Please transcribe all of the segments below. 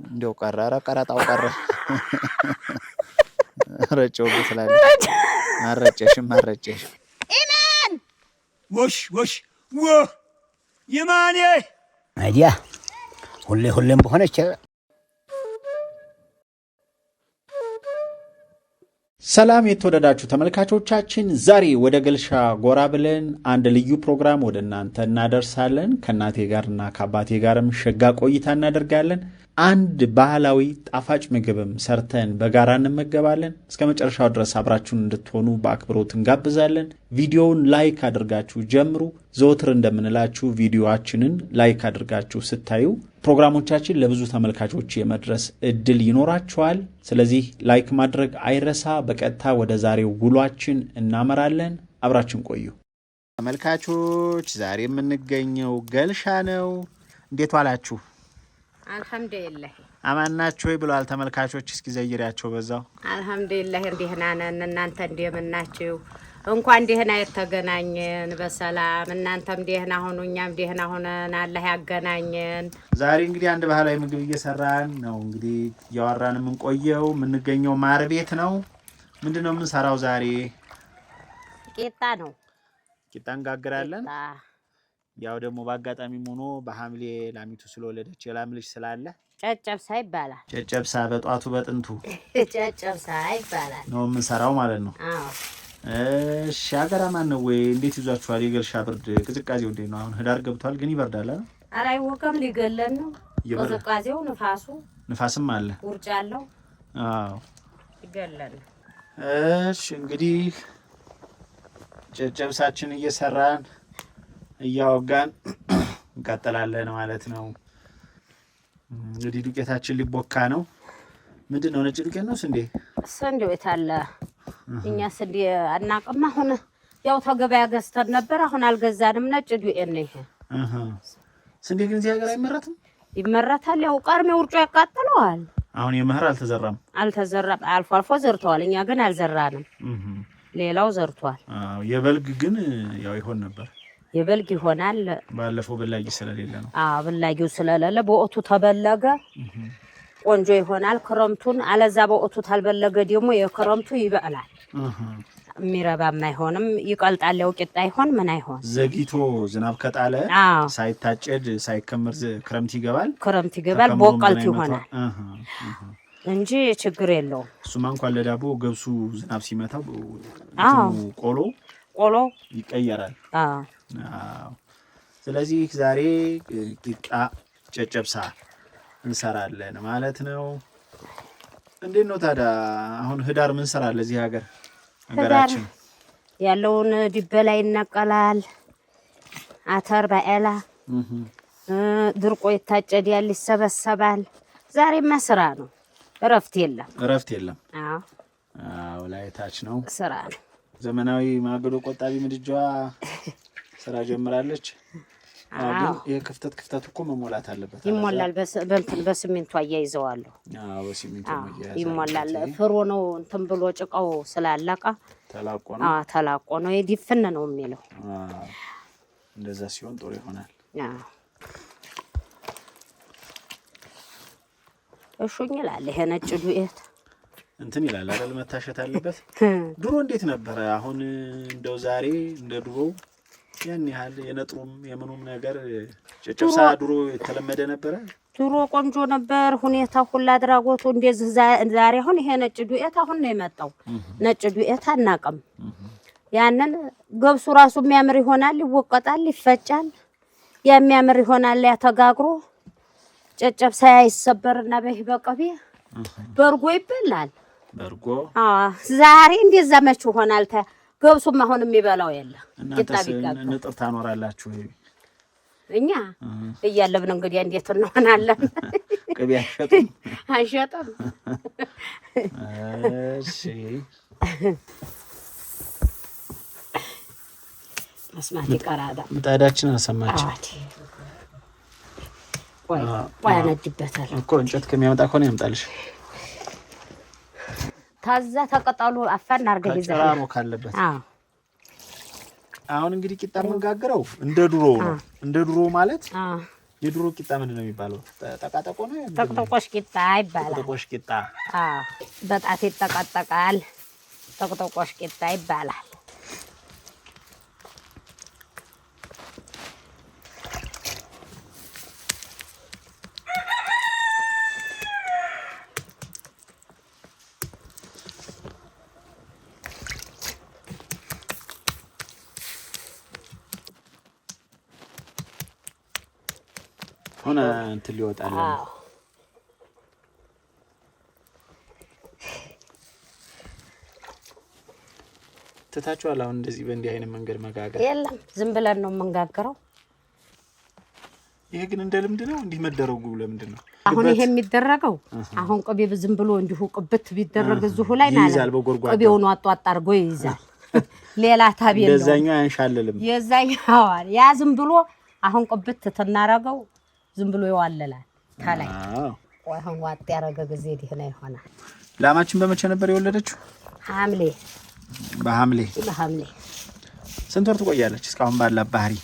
እንደው ቀራራ ቀራጣው ቀረ ረጨው ብትላል አረጨሽም ኢማን ወሽ ይማኔ አይዲያ ሁሌም በሆነች ሰላም የተወደዳችሁ ተመልካቾቻችን ዛሬ ወደ ገልሻ ጎራ ብለን አንድ ልዩ ፕሮግራም ወደ እናንተ እናደርሳለን። ከናቴ ጋርና ከአባቴ ጋርም ሸጋ ቆይታ እናደርጋለን። አንድ ባህላዊ ጣፋጭ ምግብም ሰርተን በጋራ እንመገባለን። እስከ መጨረሻው ድረስ አብራችሁን እንድትሆኑ በአክብሮት እንጋብዛለን። ቪዲዮውን ላይክ አድርጋችሁ ጀምሩ። ዘወትር እንደምንላችሁ ቪዲዮአችንን ላይክ አድርጋችሁ ስታዩ ፕሮግራሞቻችን ለብዙ ተመልካቾች የመድረስ እድል ይኖራቸዋል። ስለዚህ ላይክ ማድረግ አይረሳ። በቀጥታ ወደ ዛሬው ውሏችን እናመራለን። አብራችን ቆዩ። ተመልካቾች ዛሬ የምንገኘው ገልሻ ነው። እንዴት ዋላችሁ? አልহামዱሊላህ አማን ናችሁ ወይ ብለዋል ተመልካቾች። እስኪ ዘይሪያቸው በዛው። አልহামዱሊላህ እንደህና ነን። እናንተ እንደምን ናችሁ? እንኳን ደህና የተገናኘን በሰላም እናንተም ደህና ሆኑ እኛም ደህና ሆነን አላህ ያገናኘን። ዛሬ እንግዲህ አንድ ባህላዊ ምግብ እየሰራን ነው። እንግዲህ ያወራን የምንቆየው የምንገኘው ማር ቤት ነው። ምንድነው የምንሰራው ዛሬ? ቂጣ ነው። ቂጣ እንጋግራለን። ያው ደግሞ በአጋጣሚም ሆኖ በሐምሌ ላሚቱ ስለወለደች የላም ልጅ ስላለ ጨጨብሳ ይባላል። ጨጨብሳ በጧቱ በጥንቱ ጨጨብሳ ይባላል ነው የምንሰራው ማለት ነው። አዎ እሺ አገራማን ነው ወይ? እንዴት ይዟችኋል? የገልሻ ብርድ ቅዝቃዜው እንዴት ነው? አሁን ህዳር ገብቷል ግን ይበርዳል አይደል? ኧረ አይወቀም ሊገለን ነው። ቅዝቃዜው ንፋስም አለ ውርጭ አለው። አዎ ይገለን። እሺ እንግዲህ ጨጨብሳችን እየሰራን እያወጋን እንቀጥላለን ማለት ነው። እንግዲህ ዱቄታችን ሊቦካ ነው። ምንድነው? ነጭ ዱቄት ነው ስንዴ? ስንዴ የታለ? እኛ ስንዴ አናውቅም። አሁን ያው ተገበያ ገዝተን ነበር። አሁን አልገዛንም። ነጭ ዱቄት ነው ይሄ። ስንዴ ግን እዚህ ሀገር አይመረትም? ይመረታል። ያው ቀርሜ ውርጮ ያቃጥለዋል። አሁን የመኸር አልተዘራም። አልፎ አልፎ ዘርተዋል። እኛ ግን አልዘራንም። ሌላው ዘርቷል። የበልግ ግን ያው ይሆን ነበር። የበልግ ይሆናል። ባለፈው በላጊ ስለሌለ ነው። በላጊው ስለሌለ በወቅቱ ተበለገ ቆንጆ ይሆናል። ክረምቱን አለዛ በወቅቱ ታልበለገ ደግሞ የክረምቱ ይበላል። የሚረባም አይሆንም። ይቀልጣል። ያው ቂጣ ይሆን ምን አይሆን ዘግይቶ ዝናብ ከጣለ ሳይታጨድ ሳይከመር ክረምት ይገባል። ቦቀልት ይሆናል እንጂ ችግር የለውም። እሱማ እንኳን ለዳቦ ገብሱ ዝናብ ሲመታው ቆሎ ይቀየራል። ስለዚህ ዛሬ ቂጣ ጨጨብሳ እንሰራለን ማለት ነው። እንዴት ነው ታዲያ አሁን ህዳር ምን እንሰራለን? እዚህ ሀገራችን ያለውን ዲበላ ይነቀላል። አተር ባኤላ ድርቆ ይታጨዳል፣ ይሰበሰባል። ዛሬማ ስራ ነው፣ እረፍት የለም። አዎ ላይታች ነው፣ ስራ ነው። ዘመናዊ ማገዶ ቆጣቢ ምድጃዋ ስራ ጀምራለች። ግን የክፍተት እኮ መሞላት አለበት። ይሞላል። በሲሚንቶ አያይዘዋለሁ። በሲሚንቶ ይሞላል። ፍሮ ነው እንትን ብሎ ጭቃው ስላለቀ ተላቆ ነው ይድፍን ነው የሚለው። እንደዛ ሲሆን ጥሩ ይሆናል። እሹኝ ይላል። ይሄ ነጭ ዱቄት እንትን ይላል አይደል? መታሸት አለበት። ድሮ እንዴት ነበር? አሁን እንደው ዛሬ እንደ ድሮ ያን ያህል የነጥሩም የምኑም ነገር ጨጨብሳ ድሮ የተለመደ ነበር። ድሮ ቆንጆ ነበር ሁኔታ ሁሉ አድራጎቱ። እንደዚህ ዛሬ አሁን ይሄ ነጭ ዱቄት አሁን ነው የመጣው። ነጭ ዱቄት አናውቅም። ያንን ገብሱ ራሱ የሚያምር ይሆናል፣ ይወቀጣል፣ ይፈጫል፣ የሚያምር ይሆናል። ያተጋግሮ ጨጨብሳ ይሰበርና በቅቤ በርጎ ይበላል። በርጎ ዛሬ እንደዛ መች ይሆናል። ገብሱም አሁን የሚበላው የለም። ንጥር ታኖራላችሁ? እኛ እያለብን እንግዲህ እንዴት እንሆናለን? ቅቤ አይሸጥም። እሺ መስማት ይቀራል። ምጣዳችን አሰማች። ቆይ አነድበታል እኮ እንጨት ከሚያመጣ ከሆነ ያምጣልሽ። ታዛ ተቀጣሉ አፋን አርገህ ይዘህ ጨራሮ ካለበት አሁን እንግዲህ ቂጣ መንጋግረው እንደ ድሮ ነው እንደ ድሮ ማለት የድሮ ቂጣ ምንድነው የሚባለው ተቃጠቆ ነው ተቅጠቆሽ ቂጣ ይባላል ተቅጠቆሽ ቂጣ በጣት ይተቀጠቃል ተቅጠቆሽ ቂጣ ይባላል ሆነ እንትን ሊወጣል ተታቹአል አሁን እንደዚህ በእንዲህ አይነት መንገድ መጋገር የለም ዝም ብለን ነው መንጋገረው ይሄ ግን እንደ ልምድ ነው እንዲህ መደረጉ ለምንድን ነው አሁን ይሄ የሚደረገው አሁን ቅቤ ዝም ብሎ እንዲሁ ቅብት ቢደረግ እዚሁ ላይ ማለት ቅቤውን አጣጣ አርጎ ይይዛል ሌላ ታቢል ነው ለዛኛው ያንሻለልም የዛኛው ያ ዝም ብሎ አሁን ቅብት ተናረገው ዝም ብሎ ይዋለላል ታላይ አሁን ዋጥ ያረገ ጊዜ ዲህና ይሆናል ላማችን በመቼ ነበር የወለደችው በሐምሌ ስንት ወር ትቆያለች እስካሁን ባላ ባህሪ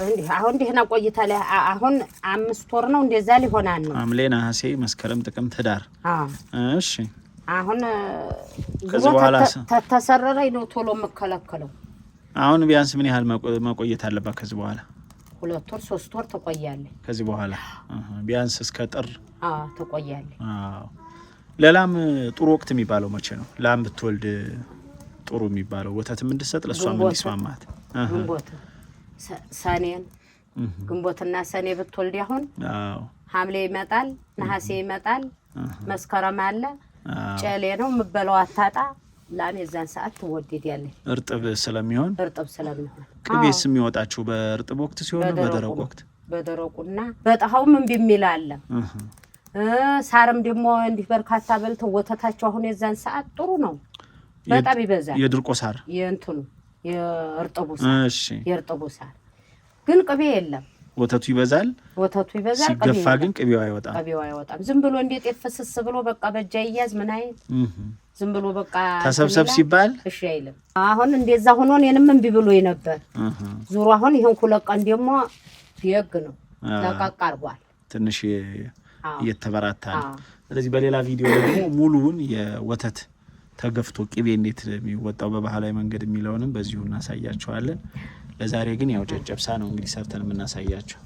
እንዴ አሁን ዲህና ቆይታለ አሁን 5 ወር ነው እንደዛ ሊሆናል ነው ሐምሌ ነሐሴ መስከረም ጥቅምት ህዳር እሺ አሁን ከዚህ በኋላ ተሰረረኝ ነው ቶሎ መከለከለው አሁን ቢያንስ ምን ያህል መቆየት አለባት ከዚህ በኋላ 2 ወር 3 ወር ተቆያለች ከዚህ በኋላ ቢያንስ እስከ ጥር ተቆያለች ለላም ጥሩ ወቅት የሚባለው መቼ ነው ላም ብትወልድ ጥሩ የሚባለው ወተትም እንድትሰጥ ለሷም እንዲስማማት ግንቦት ሰኔን ግንቦትና ሰኔ ብትወልድ አሁን ሐምሌ ይመጣል ነሐሴ ይመጣል መስከረም አለ ጨሌ ነው ምበለው አታጣ ላም የዛን ሰዓት ትወደዳለች እርጥብ ስለሚሆን ቅቤስ የሚወጣችሁ በእርጥብ ወቅት ሲሆን በደረቅ ወቅት በደረቁና በጣውም ቢሚላል ሳርም ደግሞ እንዲህ በርካታ በልተው ወተታቸው አሁን የዛን ሰዓት ጥሩ ነው በጣም ይበዛል የድርቆ ሳር የእንትኑ የእርጥቡ ሳር እሺ የእርጥቡ ሳር ግን ቅቤ የለም ወተቱ ይበዛል ሲገፋ ግን ቅቤው አይወጣም ዝም ብሎ እንደ ጤፍ ፍስስ ብሎ በቃ በእጃ ይያዝ ምን አይል ዝም ብሎ በቃ ተሰብሰብ ሲባል እሺ አይልም አሁን እንደዛ ሆኖ እኔንም እንቢ ብሎኝ ነበር ዙሩ አሁን ይሄን ኩለቀን ደግሞ ይየግ ነው ለቃቅ አርጓል ትንሽ እየተበራታል ስለዚህ በሌላ ቪዲዮ ደግሞ ሙሉውን የወተት ተገፍቶ ቅቤ እንዴት የሚወጣው በባህላዊ መንገድ የሚለውንም በዚሁ እናሳያቸዋለን ለዛሬ ግን ያው ጨጨብሳ ነው እንግዲህ ሰርተን የምናሳያቸው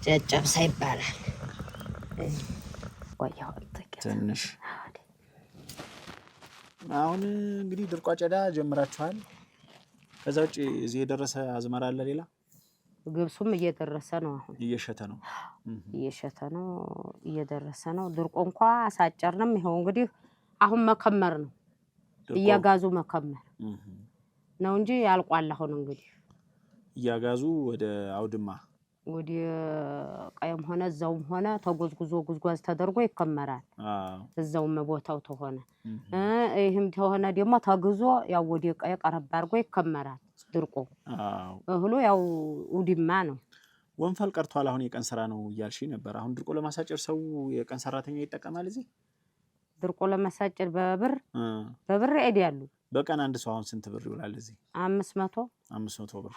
ጨጨብሳ ይባላል ወያው ትንሽ አሁን እንግዲህ ድርቋ ጨዳ ጀምራችኋል ከዛ ውጪ እዚህ የደረሰ አዝመራ አለ ሌላ ግብሱም እየደረሰ ነው አሁን እየሸተ ነው እየደረሰ ነው ድርቆ እንኳን አሳጨርንም ይሄው እንግዲህ አሁን መከመር ነው እያጋዙ መከመር ነው እንጂ ያልቋል አሁን እንግዲህ እያጋዙ ወደ አውድማ ወዲ ቀየም ሆነ እዛውም ሆነ ተጎዝጉዞ ጉዝጓዝ ተደርጎ ይከመራል እዛውም ቦታው ተሆነ ይሄም ተሆነ ደግሞ ተግዞ ያው ወዲ ቀየ ቀረብ አድርጎ ይከመራል ድርቆ እህሉ ያው ውድማ ነው ወንፈል ቀርቷል አሁን የቀን ስራ ነው ያልሽ ነበር አሁን ድርቆ ለማሳጨር ሰው የቀን ሰራተኛ ይጠቀማል እዚህ ድርቆ ለማሳጨር በብር አይዲያሉ በቀን አንድ ሰው አሁን ስንት ብር ይውላል እዚህ 500 ብር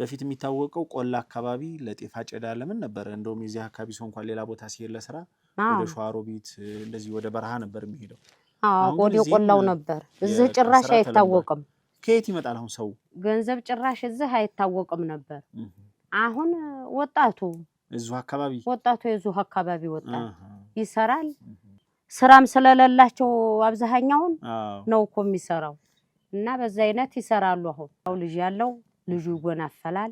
በፊት የሚታወቀው ቆላ አካባቢ ለጤፍ አጨዳ ለምን ነበር እንደውም የዚህ አካባቢ ሰው እንኳን ሌላ ቦታ ሲሄድ ለስራ ወደ ሸዋሮቢት እንደዚህ ወደ በረሃ ነበር የሚሄደው ወደ ቆላው ነበር እዚህ ጭራሽ አይታወቅም ከየት ይመጣል አሁን ሰው ገንዘብ ጭራሽ እዚህ አይታወቅም ነበር አሁን ወጣቱ እዚሁ አካባቢ የዚሁ አካባቢ ወጣት ይሰራል ስራም ስለሌላቸው አብዛኛውን ነው እኮ የሚሰራው እና በዛ አይነት ይሰራሉ አሁን ልጅ ያለው ልጁ ይጎናፈላል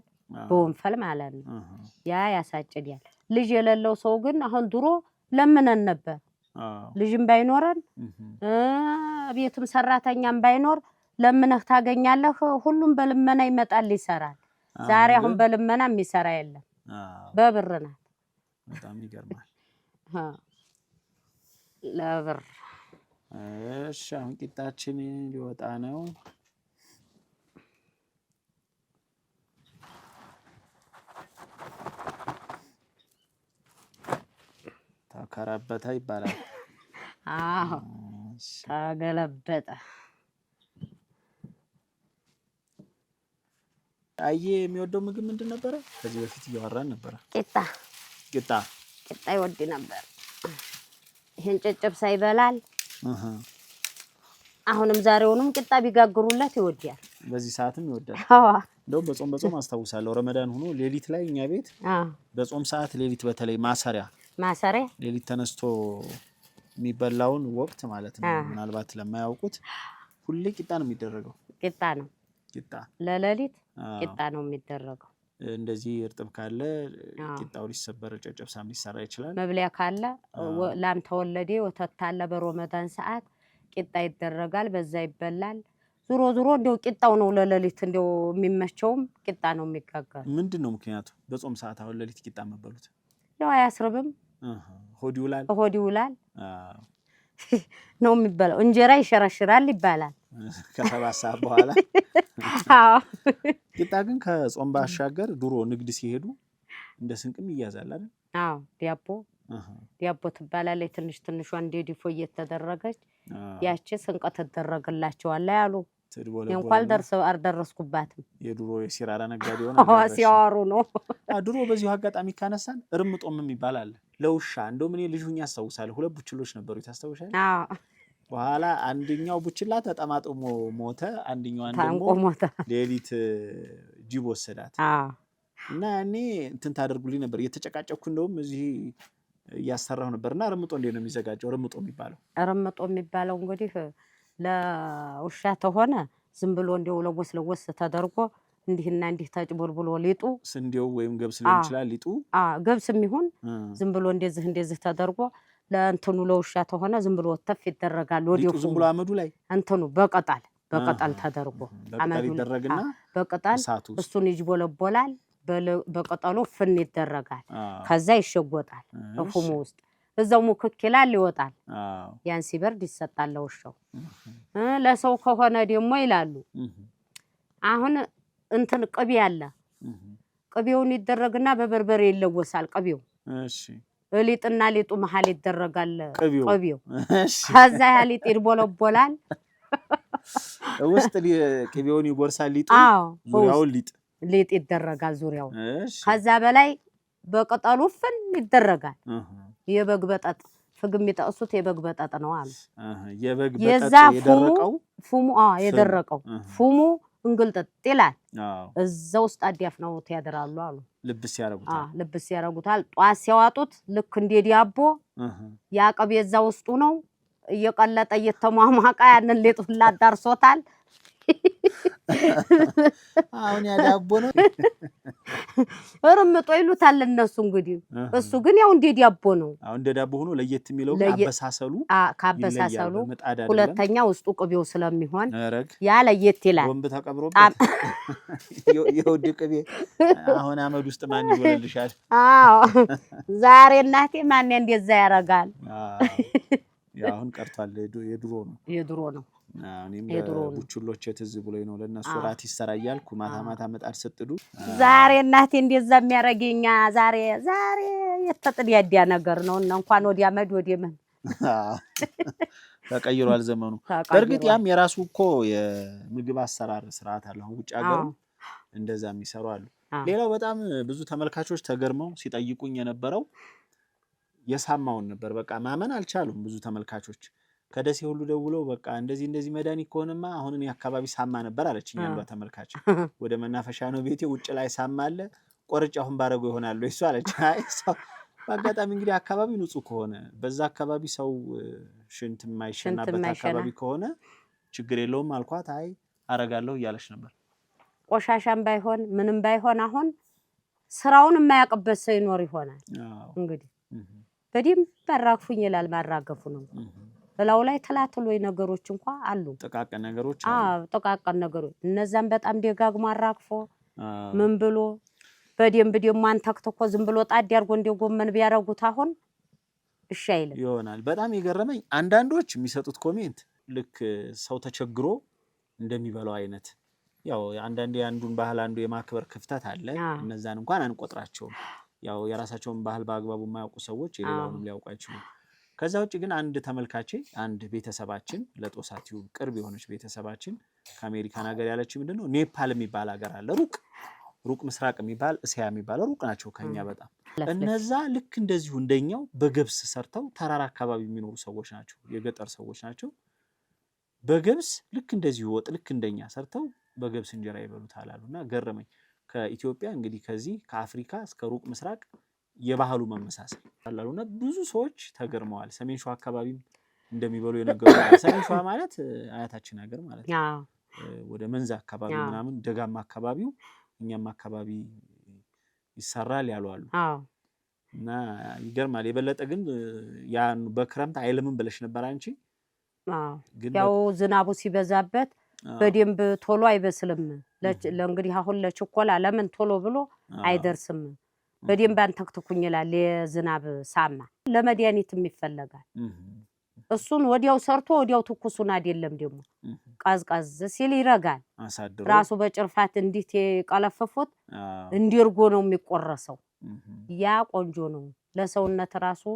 በወንፈል ማለት ነው ያ ያሳጭዳል ልጅ የሌለው ሰው ግን አሁን ድሮ ለምነን ነበር ልጅም ባይኖረን ቤትም ሰራተኛም ባይኖር ለምነህ ታገኛለህ ሁሉም በልመና ይመጣል ይሰራል ዛሬ አሁን በልመና የሚሰራ የለም በብር ናት በጣም ይገርማል ለብር እሺ አሁን ቂጣችን ሊወጣ ነው ታከራበታ ይባላል ተገለበጠ አየ የሚወደው ምግብ ምንድን ነበር ከዚህ በፊት እያወራን ነበር ቂጣ ይወድ ነበር ይሄን ጨጨብሳ ይበላል አሁንም ዛሬውንም ቂጣ ቢጋግሩለት ይወዳል በዚህ ሰዓትም ይወዳል እንደው በጾም አስተውሳለሁ ረመዳን ሆኖ ሌሊት ላይ እኛ ቤት በጾም ሰዓት ሌሊት በተለይ ማሰሪያ ሌሊት ተነስቶ የሚበላውን ወቅት ማለት ነው ምናልባት ለማያውቁት ሁሌ ቂጣ ነው የሚደረገው ቂጣ ለሌሊት ቂጣ ነው የሚደረገው እንደዚህ እርጥብ ካለ ቂጣው ሊሰበር ጨጨብሳም ሊሰራ ይችላል መብለያ ካለ ላም ተወለደ ወተት ካለ በረመዳን ሰዓት ቂጣ ይደረጋል በዛ ይበላል ዙሮ እንደው ቂጣው ነው ለሌሊት እንደው የሚመቸውም ቂጣ ነው የሚጋገር ምንድነው ምክንያቱ በጾም ሰዓት አሁን ሌሊት ቂጣ መበሉት ያው አያስርብም ሆድ ይውላል ነው የሚበላው እንጀራ ይሸረሽራል ይባላል ከ7 ሰዓት በኋላ ቂጣ ግን ከጾም ባሻገር ድሮ ንግድ ሲሄዱ እንደ ስንቅም ይያዛል አይደል ዲያቦ ትባላለች ትንሽ እንደ ዲፎ እየተደረገች ያቺ ስንቅ ተደረገላቸዋል ያሉ እንኳን አልደረስኩባትም የድሮ የሲራራ ነጋዴ ሆነ ሲያወሩ ነው ድሮ በዚሁ አጋጣሚ ካነሳን እርምጦም የሚባል ለውሻ እንደው ምን ልጅሁኛ ያስተውሳል ሁለት ቡችሎች ነበሩ ታስተውሻል በኋላ አንደኛው ቡችላ ተጠማጥሞ ሞተ አንደኛው ደግሞ ሌሊት ጅብ ወሰዳት እና እኔ እንትን ታደርጉልኝ ነበር እየተጨቃጨኩ እንደውም እዚህ ያሰራው ነበርና ረምጦ እንዴ ነው የሚዘጋጀው ረምጦ የሚባለው እንግዲህ ለውሻ ተሆነ ዝም ብሎ እንደው ለወስ ተደርጎ እንዲህና እንዲህ ተጭቦልብሎ ሊጡ ስንዴው ወይም ገብስ ሊሆን ይችላል ሊጡ ገብስም ይሁን ዝም ብሎ እንደዚህ ተደርጎ ለእንትኑ ለውሻ ተሆነ ዝም ብሎ ተፍ ይደረጋል ወዲው ዝም ብሎ አመዱ ላይ እንትኑ በቀጣል ተደርጎ አመዱ ይደረግና በቀጣል እሱን ይጅቦለቦላል በቀጣሉ ፍን ይደረጋል ከዛ ይሸጎጣል በፉሙ ውስጥ እዛው ሙክክ ይላል ይወጣል ያን ሲበርድ ይሰጣል ለውሻው ለሰው ከሆነ ደግሞ ይላሉ አሁን እንትን ቅቤ አለ ቅቤውን ይደረግና በበርበሬ ይለወሳል ቅቤው እሺ ሊጥና ሊጡ መሃል ይደረጋል ቅቤው ከዛ ሊጥ ይቦለቦላል ውስጥ ቅቤውን ይጎርሳል ሊጡ ዙሪያውን ሊጥ ይደረጋል ዙሪያው ከዛ በላይ በቀጣሉ ፍን ይደረጋል የበግ በጠጥ ፍግም ይጣሱት የበግ በጠጥ ነው አሉ የበግ በጠጥ የደረቀው ፉሙ የደረቀው ፉሙ እንግልጥጥ ይላል እዛው ውስጥ አዲያፍ ነው ያደራሉ አሉ ልብስ ያረጉታል ጧስ ሲያዋጡት ልክ እንደ ዲያቦ ያቀብ የዛው ውስጡ ነው እየቀለጠ እየተሟሟቃ ያንን ሌጡላ ዳርሶታል አሁን ያዳቦ ነው እርምጦ ይሉታል እነሱ እንግዲህ እሱ ግን ያው እንደ ዲያቦ ነው አሁን እንደ ዳቦ ሆኖ ለየት የሚለው ካበሳሰሉ ሁለተኛ ውስጡ ቅቤው ስለሚሆን ያ ለየት ይላል ወንብ ተቀብሮበት የውድ ቅቤ አሁን አመድ ውስጥ ማን ይወልልሻል ዛሬ እናቴ ማን እንደዛ ያረጋል ያው አሁን ቀርቷል የድሮ ነው እኔም ቡችሎች ትዝ ብሎኝ ነው ለነሱ ራት ይሰራያልኩ ማታ መጣድ ሰጥዱ ዛሬ እናቴ እንደዛ የሚያረጋኛ ዛሬ የተጥዲያዲያ ነገር ነው እና እንኳን ወዲያ መድ ወዲያ ምን ተቀይሯል ዘመኑ በርግጥ ያም የራሱ እኮ የምግብ አሰራር ስርዓት አለው ውጭ ሀገር እንደዛ የሚሰሩ አሉ ሌላው በጣም ብዙ ተመልካቾች ተገርመው ሲጠይቁኝ የነበረው የሳማውን ነበር በቃ ማመን አልቻሉም ብዙ ተመልካቾች ከደሴ ሁሉ ደውለው በቃ እንደዚህ መድኃኒት ከሆነማ አሁን እኔ አካባቢ ሳማ ነበር አለችኝ አንዷ ተመልካች ወደ መናፈሻ ነው ቤቴ ውጭ ላይ ሳማ አለ ቆርጭ አሁን ባረገው ይሆናል እሱ አለች አይ ሰው በአጋጣሚ እንግዲህ አካባቢ ንጹህ ከሆነ በዛ አካባቢ ሰው ሽንት የማይሸናበት አካባቢ ከሆነ ችግር የለውም አልኳት አይ አረጋለሁ እያለች ነበር ቆሻሻም ባይሆን ምንም ባይሆን አሁን ስራውን የማያቀበት ሰው ይኖር ይሆናል እንግዲህ በደምብ ባራግፉኝ ይላል ማራገፉ ነው በላው ላይ ተላትሎ ነገሮች እንኳን አሉ ተቃቀን ነገሮች ተቃቀን ነገሮች እነዛን በጣም ደጋግሞ አራግፎ ምን ብሎ በደምብ ደማን ተክተኮ ዝም ብሎ ጣድ ያርጎ እንደ ጎመን ቢያረጉት አሁን እሺ አይልም ይሆናል በጣም ይገረመኝ አንዳንዶች የሚሰጡት ኮሜንት ልክ ሰው ተቸግሮ እንደሚበላው አይነት ያው አንዳንዴ አንዱን ባህል አንዱ የማክበር ክፍተት አለ እነዛን እንኳን አንቆጥራቸውም ያው የራሳቸውን ባህል በአግባቡ የማያውቁ ሰዎች የሌላውንም ሊያውቁ አይችሉም ከዛ ውጪ ግን አንድ ተመልካቼ አንድ ቤተሰባችን ለጦሳቲው ቅርብ የሆነች ቤተሰባችን ከአሜሪካን ሀገር ያለችው ምንድነው ኔፓል የሚባል ሀገር አለ ሩቅ ምስራቅ የሚባል እስያ የሚባል ሩቅ ናቸው ከኛ በጣም እነዛ ልክ እንደዚሁ እንደኛው በገብስ ሰርተው ተራራ አካባቢ የሚኖሩ ሰዎች ናቸው የገጠር ሰዎች ናቸው በገብስ ልክ እንደዚሁ ወጥ ልክ እንደኛ ሰርተው በገብስ እንጀራ ይበሉታል አሉና ገረመኝ ከኢትዮጵያ እንግዲህ ከዚህ ከአፍሪካ እስከ ሩቅ ምስራቅ የባህሉ መመሳሰል አላሉና ብዙ ሰዎች ተገርመዋል ሰሜን ሸዋ አካባቢ እንደሚበሉ የነገሩ ሰሜን ሸዋ ማለት አያታችን ሀገር ማለት ነው ወደ መንዛ አካባቢ ምናምን ደጋማ አካባቢው እኛም አካባቢ ይሰራል ያሉ አሉ እና ይገርማል የበለጠ ግን ያን በክረምት አይለምን ብለሽ ነበር አንቺ ያው ዝናቡ ሲበዛበት በደንብ ቶሎ አይበስልም ለእንግዲህ አሁን ለችኮላ ለምን ቶሎ ብሎ አይደርስም በደንብ አንተክትኩኝ ይላል የዝናብ ሳማ ለመድኃኒትም ይፈልጋል እሱን ወዲያው ሰርቶ ወዲያው ትኩሱን አይደለም ደግሞ ቃዝቃዝ ሲል ይረጋል ራሱ በጭርፋት እንዲት የቀለፈፉት እንዲርጎ ነው የሚቆረሰው ያ ቆንጆ ነው ለሰውነት ራሱ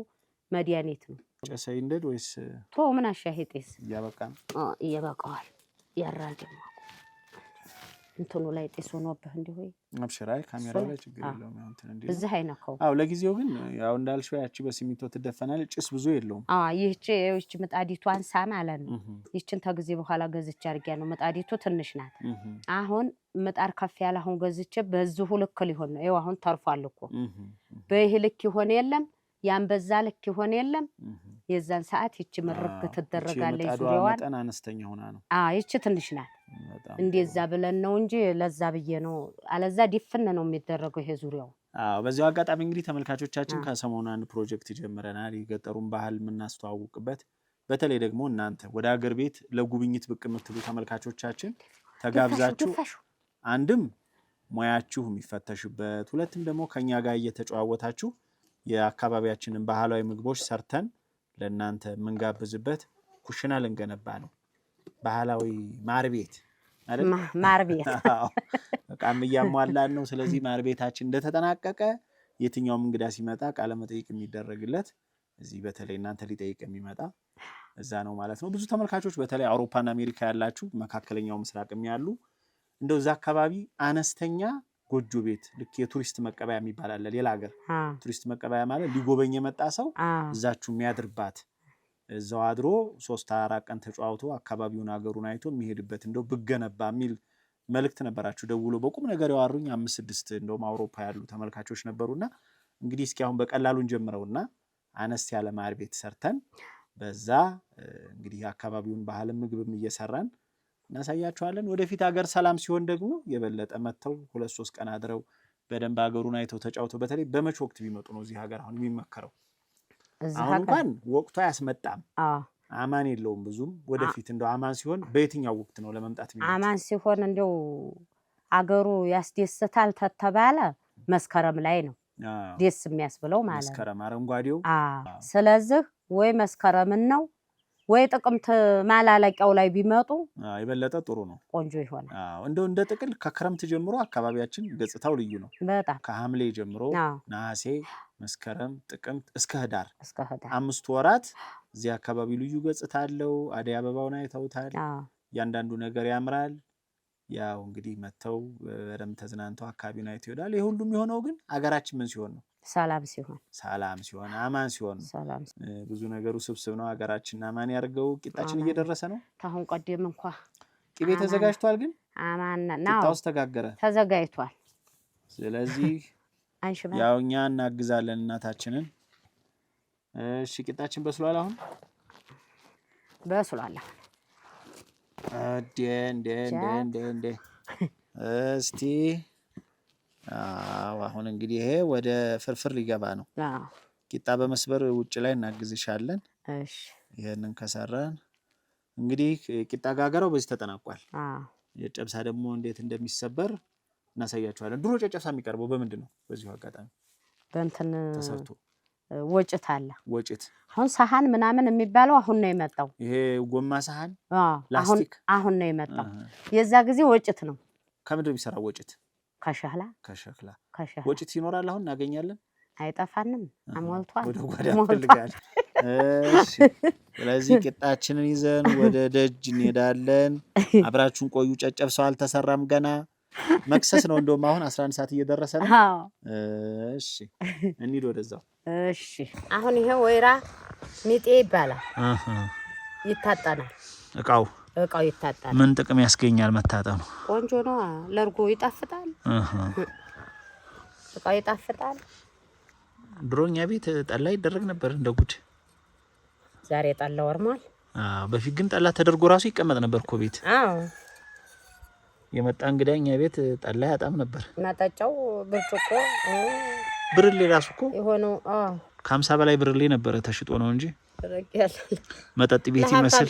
መድኃኒት ነው ጨሰይ እንደድ ወይስ ቶ ምን አሻሂጤስ ያበቃን ይበቃዋል ያራጅማ እንትኑ ላይ ጤሶ ነውበት እንዴ ወይ አብሽራይ ካሜራ ላይ ችግር የለውም ያው እንትን እንዴ እዚህ አይነካው አው ለጊዜው ግን ያው እንዳልሽው ያቺ በሲሚንቶ ትደፈናል ጭስ ብዙ የለውም ይህች ምጣዲቷን ሳማ አለን ይህችን ተግዜ በኋላ ገዝቼ አርጊያ ነው ምጣዲቱ ትንሽ ናት አሁን ምጣር ከፍ ያለ አሁን ገዝቼ በዚሁ ልክ ሊሆን ነው አሁን ተርፏል እኮ በይህ ልክ ይሆን የለም ያን በዛ ልክ ይሆን የለም የዛን ሰዓት ይቺ ምርክ ትደረጋለች ዙሪያዋን መጠን አነስተኛ ሆና ነው ይቺ ትንሽ ናት እንደዛ ብለን ነው እንጂ ለዛ ብዬ ነው አለዛ ዲፍን ነው የሚደረገው ይሄ ዙሪያው በዚያው አጋጣሚ እንግዲህ ተመልካቾቻችን ከሰሞኑን አንድ ፕሮጀክት ጀምረናል የገጠሩን ባህል ምናስተዋውቅበት በተለይ ደግሞ እናንተ ወደ ሀገር ቤት ለጉብኝት ብቅ የምትሉ ተመልካቾቻችን ተጋብዛችሁ አንድም ሙያችሁ የሚፈተሽበት ሁለትም ደግሞ ከኛ ጋር እየተጨዋወታችሁ የአካባቢያችንን ባህላዊ ምግቦች ሰርተን ለእናንተ ምንጋብዝበት ኩሽና ልንገነባ ነው ባህላዊ ማር ቤት አይደል ማር ቤት በቃም ያሟላን ነው ስለዚህ ማር ቤታችን እንደተጠናቀቀ የትኛውም እንግዳ ሲመጣ ቃለ መጠይቅ የሚደረግለት እዚህ በተለይ እናንተ ሊጠይቅ የሚመጣ እዛ ነው ማለት ነው ብዙ ተመልካቾች በተለይ አውሮፓና አሜሪካ ያላችሁ መካከለኛው ምስራቅም ያሉ እንደው እዛ አካባቢ አነስተኛ ጎጆ ቤት ልክ የቱሪስት መቀበያ የሚባል አለ ሌላ ሀገር ቱሪስት መቀበያ ማለት ሊጎበኝ የመጣ ሰው እዛችሁ የሚያድርባት እዛው አድሮ 3-4 ቀን ተጫውቶ አካባቢውን ሀገሩን አይቶ የሚሄድበት እንደው ብገነባ የሚል መልእክት ነበራችሁ ደውሎ በቁም ነገር ያዋሩኝ 5-6 እንደውም አውሮፓ ያሉ ተመልካቾች ነበሩና እንግዲህ እስኪ አሁን በቀላሉን ጀምረውና አነስ ያለ ማር ቤት ሰርተን በዛ እንግዲህ አካባቢውን ባህል ምግብም እየሰራን እናሳያቸዋለን ወደፊት ሀገር ሰላም ሲሆን ደግሞ የበለጠ መተው 2-3 ቀን አድረው በደንብ ሀገሩን አይተው ተጫውተው በተለይ በመች ወቅት ቢመጡ ነው እዚህ ሀገር አሁን የሚመከረው አሁን እንኳን ወቅቱ ያስመጣም አማን የለውም ብዙም ወደፊት እንደው አማን ሲሆን በየትኛው ወቅት ነው ለመምጣት የሚመጣው አማን ሲሆን እንደው አገሩ ያስደስታል ተተባለ መስከረም ላይ ነው ደስ የሚያስብለው ማለት ነው መስከረም አረንጓዴው ስለዚህ ወይ መስከረም ነው ወይ ጥቅምት ማላለቂያው ላይ ቢመጡ የበለጠ ጥሩ ነው ቆንጆ ይሆናል እንደው እንደ ጥቅል ከክረምት ጀምሮ አካባቢያችን ገጽታው ልዩ ነው በጣም ከሐምሌ ጀምሮ ነሐሴ መስከረም ጥቅምት እስከ ህዳር 5 ወራት እዚህ አካባቢ ልዩ ገጽታ አለው አደይ አበባውን አይተውታል ያንዳንዱ ነገር ያምራል ያው እንግዲህ መተው በደም ተዝናንተው አካባቢውን አይተው ይወዳል ይሁሉም የሆነው ግን አገራችን ምን ሲሆን ነው ሰላም ሲሆን አማን ሲሆን ብዙ ነገሩ ስብስብ ነው አገራችን አማን ያርገው ቂጣችን እየደረሰ ነው ታሁን ቀደም እንኳን ቅቤ ተዘጋጅቷል ግን አማን ነው ቂጣውስ ተጋገረ ተዘጋጅቷል ስለዚህ ያው እኛ እናግዛለን እናታችንን እሺ ቂጣችን በስሏል አሁን በስሏል እንደ እስቲ አሁን እንግዲህ ይሄ ወደ ፍርፍር ሊገባ ነው ቂጣ በመስበር ውጭ ላይ እናግዝሻለን እሺ ይሄንን ከሰራን እንግዲህ ቂጣ ጋገረው በዚህ ተጠናቋል የጨብሳ ደግሞ እንዴት እንደሚሰበር እናሳያችኋለን ድሮ ጨጨብሳ የሚቀርበው በምንድን ነው በዚሁ አጋጣሚ በእንትን ተሰርቶ ወጭት አለ ወጭት አሁን ሰሃን ምናምን የሚባለው አሁን ነው የመጣው ይሄ ጎማ ሰሃን ፕላስቲክ አሁን ነው የመጣው የዛ ጊዜ ወጭት ነው ከምንድን ነው የሚሰራው ወጭት ከሸክላ ወጭት ይኖራል አሁን እናገኛለን አይጠፋንም አሞልቷል ወደ ጓዳ ፈልጋል እሺ ስለዚህ ቂጣችንን ይዘን ወደ ደጅ እንሄዳለን አብራችሁን ቆዩ ጨጨብሰው አልተሰራም ገና መክሰስ ነው እንደውም አሁን 11 ሰዓት እየደረሰ ነው እሺ እንሂድ ወደዛው እሺ አሁን ይሄ ወይራ ሚጤ ይባላል ይታጠናል እቃው ይታጠናል ምን ጥቅም ያስገኛል መታጠኑ ቆንጆ ነው ለርጎ ይጣፍጣል እቃው ይጣፍጣል ድሮኛ ቤት ጠላ ይደረግ ነበር እንደ ጉድ ዛሬ ጠላ ወርሟል በፊት ግን ጠላ ተደርጎ ራሱ ይቀመጥ ነበር እኮ ቤት የመጣ እንግዳኛ ቤት ጠላ ያጣም ነበር መጣጫው ብርጭቆ ብርሌ ራሱ እኮ የሆነው ከ50 በላይ ብርሌ ነበር ተሽጦ ነው እንጂ ረጋል መጠጥ ቤት ይመስል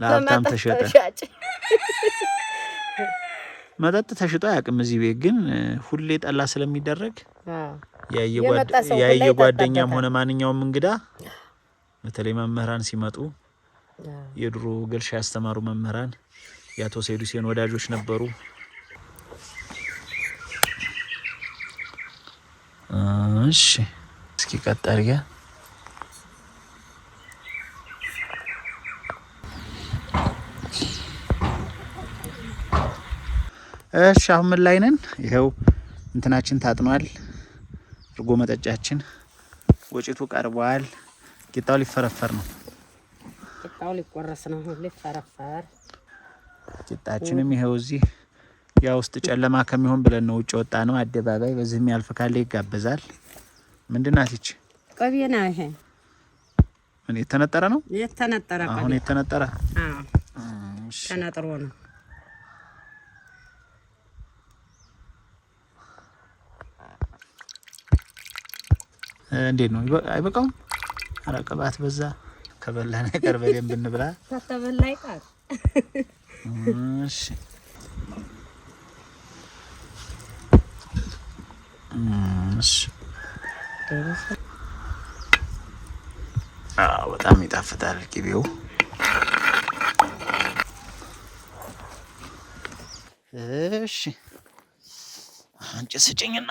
ለሀብታም ተሸጠ መጠጥ ተሽጦ ያቅም እዚህ ቤት ግን ሁሌ ጠላ ስለሚደረግ ያየጓደኛም ሆነ ማንኛውም እንግዳ በተለይ መምህራን ሲመጡ የድሮ ገልሻ ያስተማሩ መምህራን ያቶ ሰይዱ ሁሴን ወዳጆች ነበሩ እሺ እስኪ ቀጣሪያ እሺ አሁን ምን ላይ ነን ይሄው እንትናችን ታጥኗል እርጎ መጠጫችን ወጪቱ ቀርቧል ቂጣው ሊፈረፈር ነው ቂጣው ሊቆረስ ነው ሊፈረፈር ቂጣችንም ይሄው እዚህ ያ ውስጥ ጨለማ ከሚሆን ብለን ነው ውጭ ወጣ ነው አደባባይ በዚህ የሚያልፍ ካለ ይጋበዛል ምንድናት እቺ ቀቢና ይሄ ምን የተነጠረ ነው የተነጠረ አሁን የተነጠረ እሺ ተነጥሮ ነው እንዴት ነው አይበቃውም አራቀባት በዛ ከበላን ነገር በደንብ እንብላ ተተበላ ይቃር እሺ እሺ በጣም ይጣፍጣል ቅቤው እሺ አንቺ ስጭኝና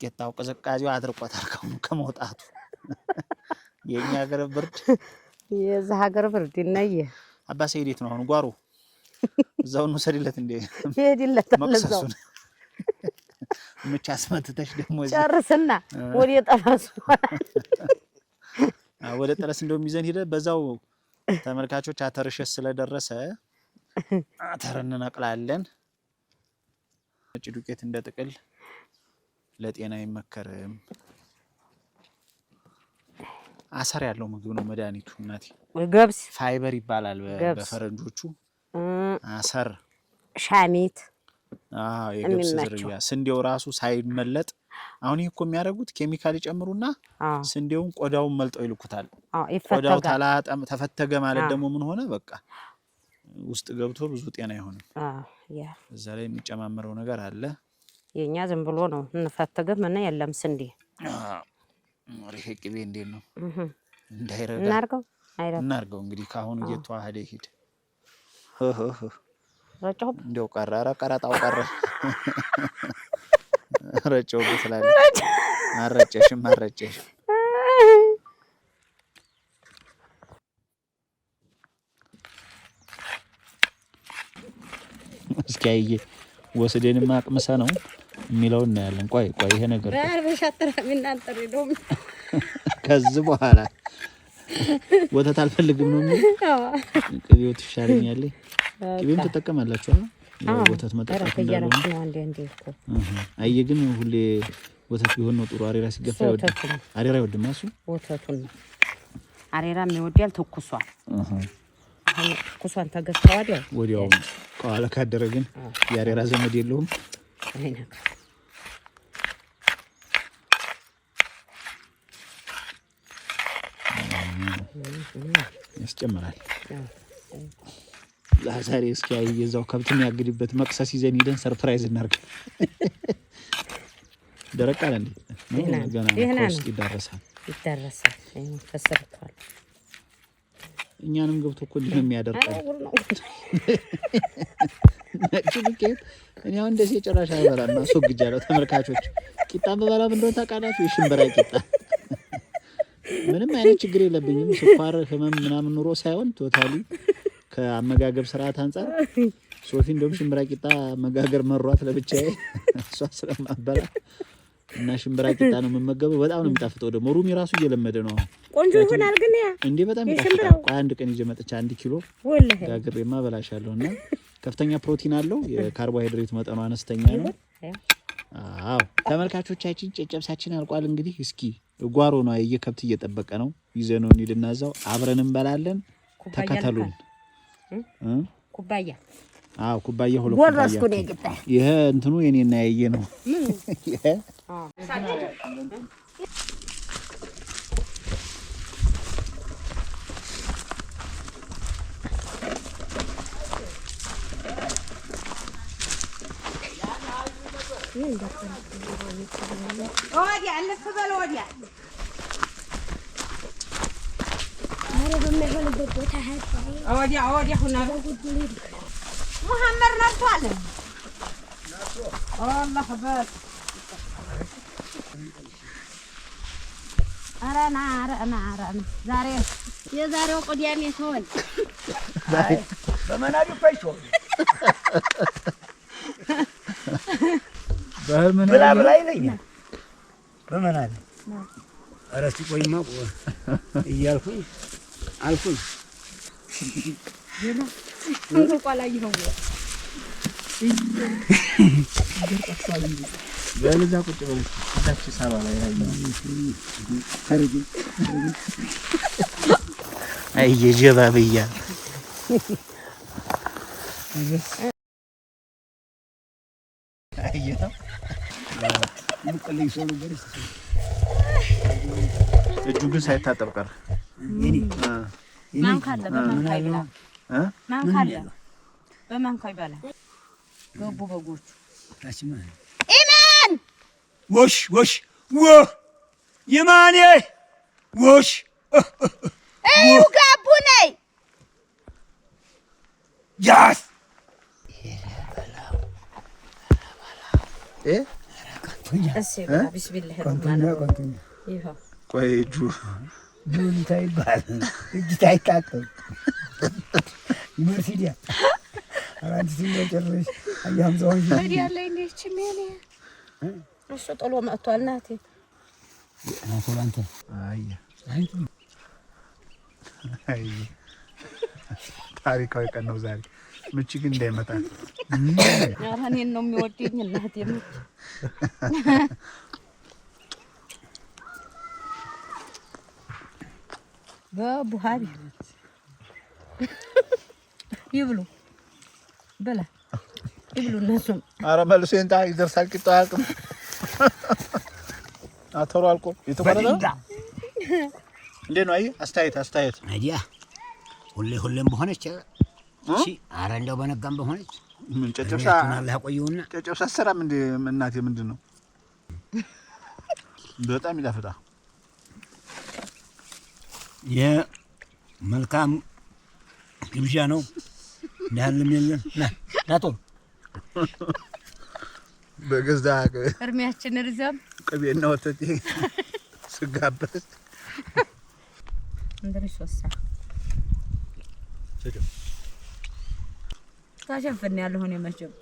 ጌታው ቅዝቃዜው አድርቆታል ከመውጣቱ የኛ ሀገር ብርድ የዛ ሀገር ብርድ ነየ አባ ሰይዴት ነው አሁን ጓሮ እዛው ነው ሰሪለት እንዴ ይሄድለታል እዛው ምቻ አስመትተሽ ደግሞ ጨርስና ወደ ጠረስ ወደ ጠረስ እንደው ሚዘን ሄደ በዛው ተመልካቾች አተርሸስ ስለደረሰ አተርን ነቅላለን ነጭ ዱቄት እንደ ጥቅል ለጤና ይመከርም አሰር ያለው ምግብ ነው መድኃኒቱ እናቴ ገብስ ፋይበር ይባላል በፈረንጆቹ አሰር ሻሚት የገብስ ዝርያ ስንዴው ራሱ ሳይመለጥ አሁን ይሄ እኮ የሚያደርጉት ኬሚካል ይጨምሩና ስንዴውን ቆዳውን መልጠው ይልኩታል ቆዳው ታላጣም ተፈተገ ማለት ደግሞ ምን ሆነ በቃ ውስጥ ገብቶ ብዙ ጤና ይሆናል እዛ ላይ የሚጨማመረው ነገር አለ የኛ ዝም ብሎ ነው እንፈተገ ምን የለም ስንዴ ሪሄ ቅቤ እንዴት ነው እንዳይረጋ እናርገው እንግዲህ ካሁን እየተዋሃደ ይሄድ ረጨው እንደው ቀራራ ቀራጣው ቀረ ረጨው ብትላል አረጨሽም እስኪያየ ወስደን ማቅመሳ ነው የሚለው እናያለን ቆይ ይሄ ነገር በርበሻጥራ ምናንጠር ነው ከዚህ በኋላ ወተት አልፈልግም ነው ቅቤው ትሻለኛል ቅቤም ተጠቀማላችሁ ወተት መጠጣት እንዳለው እኮ አየ ግን ሁሌ ወተት ቢሆን ነው ጥሩ አሬራ ሲገፋ ይወዳል አሬራ ይወድማ እሱ ወተቱን አሬራ የሚወዳል ተኩሷል ተኩሷን ተገፋው ወዲያው ቃላ ካደረ ግን ያሬራ ዘመድ የለውም አይነካ ያስጨምራል ዛሬ እስኪ አይየዛው ከብትን ያግድበት መቅሰስ ይዘን ሄደን ሰርፕራይዝ እናርግ ደረቅ አለ እንዴ ነው ገና ኮስት ይደረሳል ተሰርቷል እኛንም ገብቶ እኮ እንዴ ነው የሚያደርቀው ነጭ ዱቄት እኔ አሁን እንደዚህ ጭራሽ አልበላም አስወግጃለሁ። ተመልካቾች ቂጣ በበላም እንደው ታውቃላችሁ የሽምብራ ቂጣ ምንም አይነት ችግር የለብኝም። ስኳር ህመም ምናምን ኑሮ ሳይሆን ቶታሊ ከአመጋገብ ስርዓት አንፃር ሶፊ እንደውም ሽምብራ ቂጣ መጋገር መሯት ለብቻዬ እሷ ስለማበላ እና ሽምብራ ቂጣ ነው የምመገበው። በጣም ነው የሚጣፍጠው። ደግሞ ሩሚ ራሱ እየለመደ ነው። ቆንጆ ይሆናል ግን ያ እንዴ በጣም ይጣፍጣል። ቆይ አንድ ቀን ይዤ መጥቻ 1 ኪሎ ጋግሬማ በላሻለሁና ከፍተኛ ፕሮቲን አለው። የካርቦሃይድሬት መጠኑ አነስተኛ ነው። አዎ ተመልካቾቻችን ጨጨብሳችን አልቋል። እንግዲህ እስኪ ጓሮ ነው የከብት እየጠበቀ ነው። ይዘነው እንሂድና እዛው አብረን እንበላለን። ተከተሉን። ኩባያ ኩባያ ሁሉ ኩባያ ይሄ እንትኑ የኔና ያየ ነው። ይሄ ወዲያ አለፍ በል ወዲያ ወዲያ ሁና መሐመድ ነርቷል። አላህ በል አረና ዛሬ የዛሬው ቅዳሜ ተወል በመናዱ ፈይቶ በመናዱ ብላ ይለኛል። በመናዱ ኧረ እስኪ ቆይማ እያልኩኝ አልኩኝ እንቆላ ይሆን በለዛ ቁጭ ብለሽ ታች ሳባ ላይ አይ የጀባብያ አይያ ሙቀለኝ ሰው ነገር እጁ ግን ሳይታጠብ ቀረ። ማን ካለ በማንካ ይበላ ማን ካለ በማንካ ይበላ ገቡ በጎቹ ታችማ ኢማን ወሽ የማኔ ወሽ ገቡ ነይ ያስ ቢስሚላህ ቆይ እጁ ጁንታ ይባል እጅ ታይታጠብ ይመርሲዲያ አራንቺ ሲጨርሽ አያምዛውን ያለ እንዴች ምን እሱ ጥሎ መጥቷል። ናቴ ናቶላንተ ታሪካዊ ቀን ነው ዛሬ። ምቺ ግን እንዳይመጣ እኔን ነው የሚወደኝ እናቴ ምቺ በቡሃሪ ይብሉ በላ ይብሉ እነሱ። ኧረ መልሶ እንታ ይደርሳል። ቂጣው አያልቅም። አተሩ አልቆ የተቆረጠ እንዴ ነው? አይ አስተያየት አይዲያ ሁሌም በሆነች እሺ። ኧረ እንደው በነጋም በሆነች ምን ጨጨብሳ አላህ ቆየውና ጨጨብሳ ሰራም እንደ እናቴ ምንድነው? በጣም ይጣፍጣል። የመልካም ግብዣ ነው። እንዳለም የለም ናቶ በገዛ እርሚያችን ርዘም ቅቤና ወተት ስጋበት እንደርሶሳ ታሸፈን ያለው ሆነ መቼም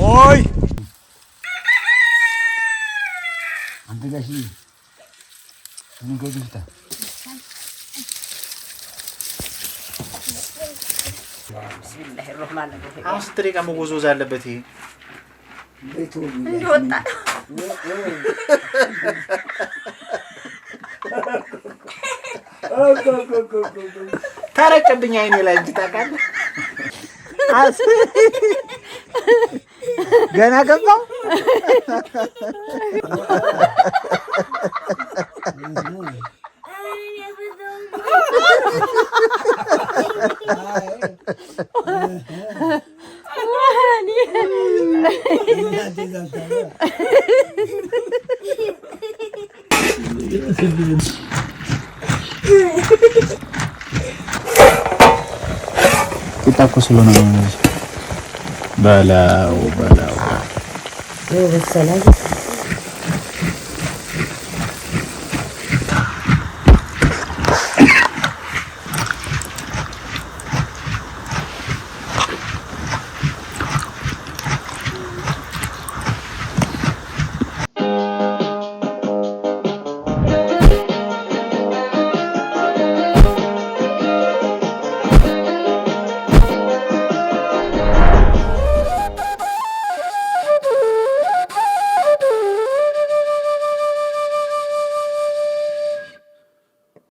ኦይ አንተ ጋሽ ምን ጎድታ ቢስሚላህ الرحمن الرحيم አስትሪካ መጎዞዝ አለበት። ይሄ እንደወጣ ታረጨብኝ አይኔ ላይ እንጂ ታውቃለህ። ገና ገባው ቁጣኮ ስለሆነ ነው በላው